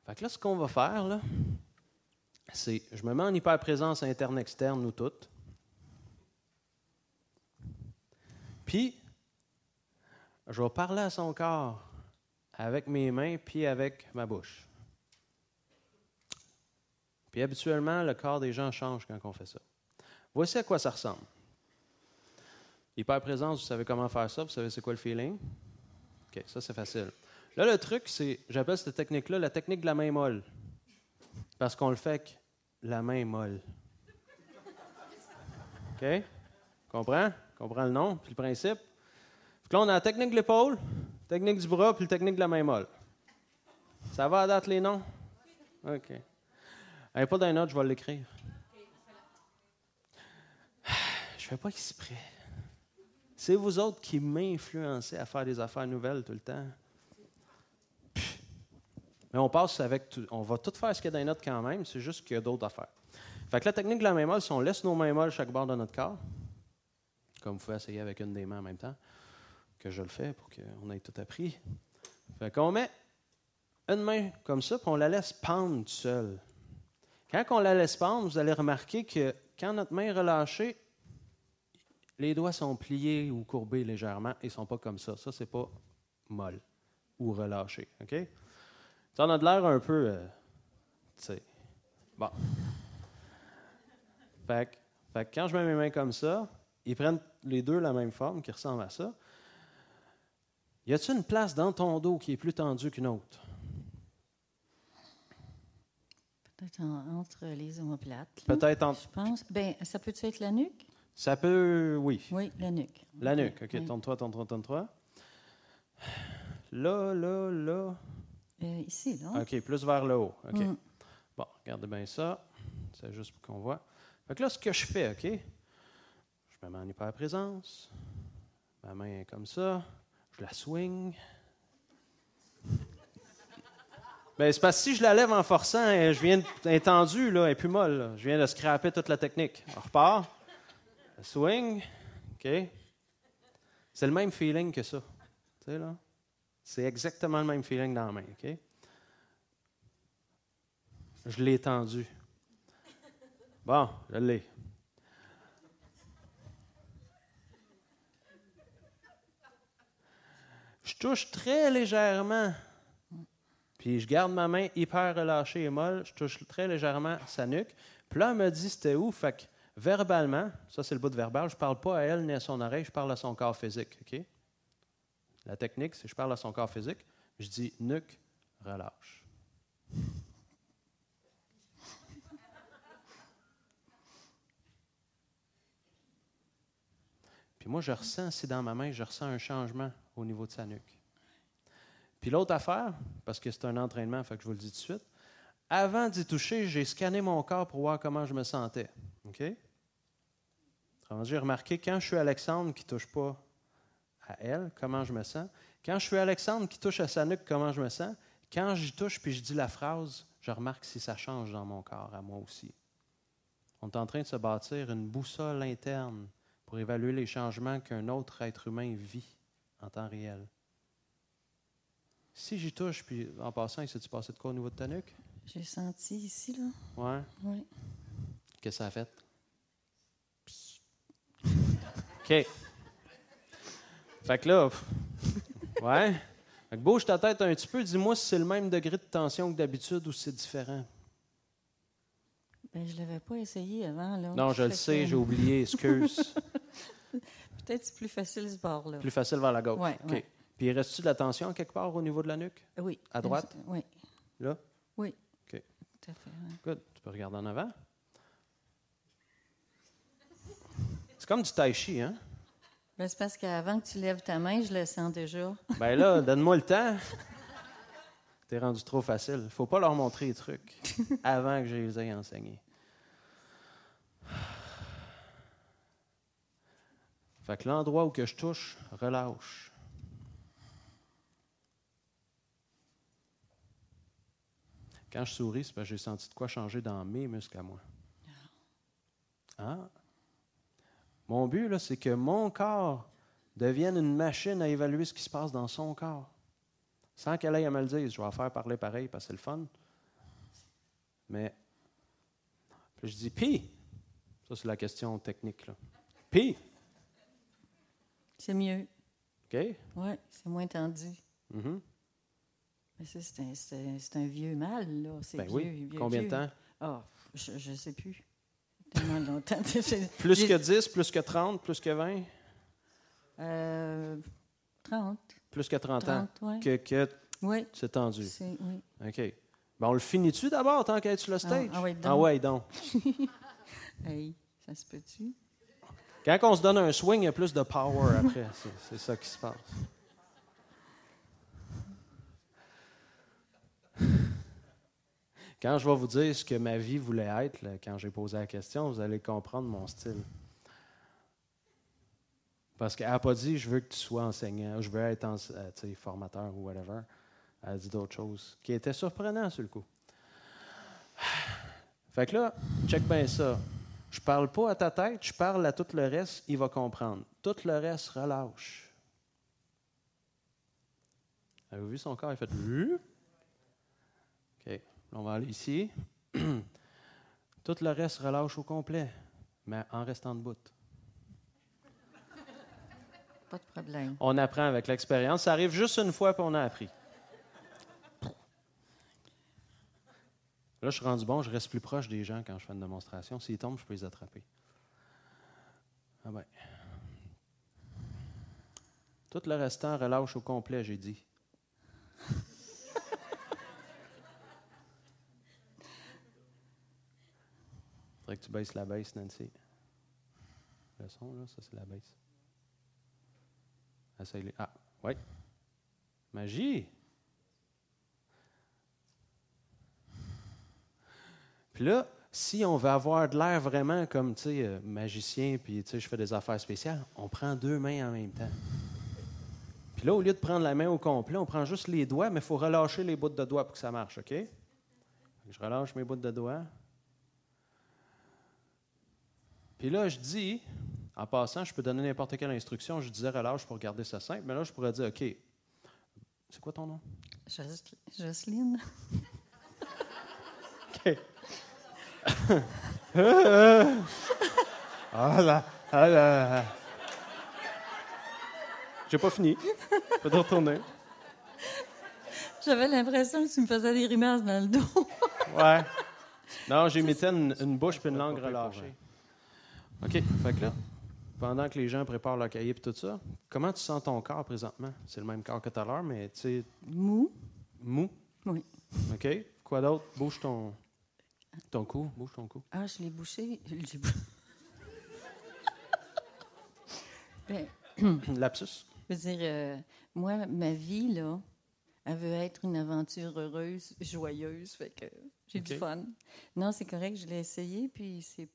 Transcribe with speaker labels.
Speaker 1: Fait que là, ce qu'on va faire, là, c'est, je me mets en hyperprésence interne, externe ou toute. Puis, je vais parler à son corps avec mes mains puis avec ma bouche. Puis habituellement, le corps des gens change quand on fait ça. Voici à quoi ça ressemble. Hyperprésence, vous savez comment faire ça? Vous savez c'est quoi le feeling? OK, ça c'est facile. Là, le truc, c'est, j'appelle cette technique-là la technique de la main molle. Parce qu'on le fait avec la main molle. OK? Comprends? Comprends le nom, puis le principe? Fait que là, on a la technique de l'épaule, la technique du bras, puis la technique de la main molle. Ça va à date les noms? OK. Allez, pas d'un autre, je vais l'écrire. Je fais pas exprès. C'est vous autres qui m'influencez à faire des affaires nouvelles tout le temps. Mais on passe avec tout, on va tout faire ce qu'il y a dans les notes quand même, c'est juste qu'il y a d'autres affaires. Fait que la technique de la main molle, si on laisse nos mains molles chaque bord de notre corps, comme vous pouvez essayer avec une des mains en même temps, que je le fais pour qu'on ait tout appris. Fait qu'on met une main comme ça, puis on la laisse pendre toute seule. Quand on la laisse pendre, vous allez remarquer que quand notre main est relâchée, les doigts sont pliés ou courbés légèrement et ne sont pas comme ça. Ça, c'est pas molle ou relâché. OK? Ça, on a de l'air un peu, tu sais, bon. Fait que quand je mets mes mains comme ça, ils prennent les deux la même forme, qui ressemble à ça. Y a-t-il une place dans ton dos qui est plus tendue qu'une autre?
Speaker 2: Peut-être entre les omoplates.
Speaker 1: Peut-être entre...
Speaker 2: Je pense. Bien, ça peut-tu être la nuque?
Speaker 1: Ça peut, oui.
Speaker 2: Oui, la nuque.
Speaker 1: La nuque, OK.
Speaker 2: Oui.
Speaker 1: Tourne-toi. Là.
Speaker 2: Ici, là.
Speaker 1: OK, plus vers le haut. OK. Bon, regardez bien ça. C'est juste pour qu'on voit. Fait que là, ce que je fais, OK? Je me mets en hyperprésence. Ma main est comme ça. Je la swing. Bien, c'est parce que si je la lève en forçant, je viens d'étendue, là, elle n'est plus molle. Là. Je viens de scraper toute la technique. On repart. Le swing. OK? C'est le même feeling que ça. Tu sais, là? C'est exactement le même feeling dans la main. OK? Je l'ai étendu. Bon, je l'ai. Je touche très légèrement, puis je garde ma main hyper relâchée et molle, je touche très légèrement sa nuque. Puis là, elle me dit c'était où, fait que verbalement, ça c'est le bout de verbal, je ne parle pas à elle ni à son oreille, je parle à son corps physique. OK? La technique, c'est que je parle à son corps physique, je dis nuque, relâche. Puis moi, je ressens, si dans ma main, je ressens un changement au niveau de sa nuque. Puis l'autre affaire, parce que c'est un entraînement, fait que je vous le dis tout de suite, avant d'y toucher, j'ai scanné mon corps pour voir comment je me sentais. OK? J'ai remarqué, quand je suis Alexandre qui ne touche pas à elle, comment je me sens. Quand je suis Alexandre qui touche à sa nuque, comment je me sens. Quand j'y touche puis je dis la phrase, je remarque si ça change dans mon corps, à moi aussi. On est en train de se bâtir une boussole interne pour évaluer les changements qu'un autre être humain vit en temps réel. Si j'y touche, puis en passant, il s'est-tu passé de quoi au niveau de ta nuque?
Speaker 2: J'ai senti ici, là.
Speaker 1: Ouais.
Speaker 2: Oui.
Speaker 1: Qu'est-ce que ça a fait? OK. Fait que là, ouais. Fait que bouge ta tête un petit peu, dis-moi si c'est le même degré de tension que d'habitude ou si c'est différent.
Speaker 2: Bien, je ne l'avais pas essayé avant, là.
Speaker 1: Non, je le sais, j'ai oublié, excuse.
Speaker 2: Peut-être c'est plus facile ce bord-là.
Speaker 1: Plus facile vers la gauche.
Speaker 2: Oui,
Speaker 1: OK.
Speaker 2: oui.
Speaker 1: Puis, reste-tu de la tension quelque part au niveau de la nuque?
Speaker 2: Oui.
Speaker 1: À droite?
Speaker 2: Oui.
Speaker 1: Là?
Speaker 2: Oui.
Speaker 1: OK.
Speaker 2: Tout à fait. Oui.
Speaker 1: Good. Tu peux regarder en avant. C'est comme du tai chi, hein?
Speaker 2: Ben, c'est parce qu'avant que tu lèves ta main, je le sens déjà.
Speaker 1: Ben là, donne-moi le temps. T'es rendu trop facile. Il ne faut pas leur montrer les trucs avant que je les aie enseignés. Fait que l'endroit où que je touche, relâche. Quand je souris, c'est parce que j'ai senti de quoi changer dans mes muscles à moi. Ah. Mon but, là, c'est que mon corps devienne une machine à évaluer ce qui se passe dans son corps. Sans qu'elle aille à me le dire. Je vais la faire parler pareil parce que c'est le fun. Mais, puis je dis, puis, ça c'est la question technique, là. Puis,
Speaker 2: C'est mieux.
Speaker 1: OK?
Speaker 2: Oui, c'est moins tendu.
Speaker 1: Mhm.
Speaker 2: Mais ça, c'est un vieux mal, là. C'est
Speaker 1: Ben
Speaker 2: vieux,
Speaker 1: oui.
Speaker 2: vieux,
Speaker 1: Combien de
Speaker 2: vieux.
Speaker 1: temps?
Speaker 2: Ah, je ne sais plus. Tellement longtemps.
Speaker 1: Plus que 10, plus que 30, plus que 20?
Speaker 2: 30.
Speaker 1: Plus que 30 ans.
Speaker 2: 30, oui.
Speaker 1: Que
Speaker 2: Oui.
Speaker 1: c'est tendu.
Speaker 2: Oui.
Speaker 1: OK. Ben, on le finit-tu d'abord, tant qu'être sur le stage?
Speaker 2: oui, donc.
Speaker 1: Ah ouais, donc.
Speaker 2: Hey, ça se peut-tu?
Speaker 1: Quand on se donne un swing, il y a plus de power après. C'est ça qui se passe. Quand je vais vous dire ce que ma vie voulait être, là, quand j'ai posé la question, vous allez comprendre mon style. Parce qu'elle n'a pas dit « je veux que tu sois enseignant », je veux être formateur ou whatever. Elle a dit d'autres choses qui étaient surprenantes sur le coup. Fait que là, check bien ça. Je parle pas à ta tête, je parle à tout le reste, il va comprendre. Tout le reste, relâche. Avez-vous vu son corps? Il fait OK. Là, on va aller ici. Tout le reste, relâche au complet, mais en restant debout.
Speaker 2: Pas de problème.
Speaker 1: On apprend avec l'expérience. Ça arrive juste une fois, puis on a appris. Là, je suis rendu bon, je reste plus proche des gens quand je fais une démonstration. S'ils tombent, je peux les attraper. Ah ben. Tout le restant, relâche au complet, j'ai dit. Faudrait que tu baisses la baisse, Nancy. Le son, là, ça, c'est la baisse. Essaye-les. Ah, oui. Magie! Puis là, si on veut avoir de l'air vraiment comme, tu sais, magicien, puis, tu sais, je fais des affaires spéciales, on prend 2 mains en même temps. Puis là, au lieu de prendre la main au complet, on prend juste les doigts, mais il faut relâcher les bouts de doigts pour que ça marche, OK? Je relâche mes bouts de doigts. Puis là, je dis, en passant, je peux donner n'importe quelle instruction. Je disais relâche pour garder ça simple, mais là, je pourrais dire, OK, c'est quoi ton nom?
Speaker 2: Jocelyne.
Speaker 1: OK. Ah là. J'ai pas fini. Je peux te retourner.
Speaker 2: J'avais l'impression que tu me faisais des grimaces dans le dos.
Speaker 1: Ouais. Non, j'imitais une bouche puis une langue relâchée. OK. Fait que là, pendant que les gens préparent leur cahier et tout ça, comment tu sens ton corps présentement? C'est le même corps que tout à l'heure, mais tu sais...
Speaker 2: Mou.
Speaker 1: Mou?
Speaker 2: Oui.
Speaker 1: OK. Quoi d'autre? Bouge ton cou. Bouge ton cou.
Speaker 2: Ah, je l'ai bouché. Ben,
Speaker 1: Lapsus.
Speaker 2: je veux dire, moi, ma vie, là, elle veut être une aventure heureuse, joyeuse, fait que j'ai du fun. Non, c'est correct, je l'ai essayé, puis c'est...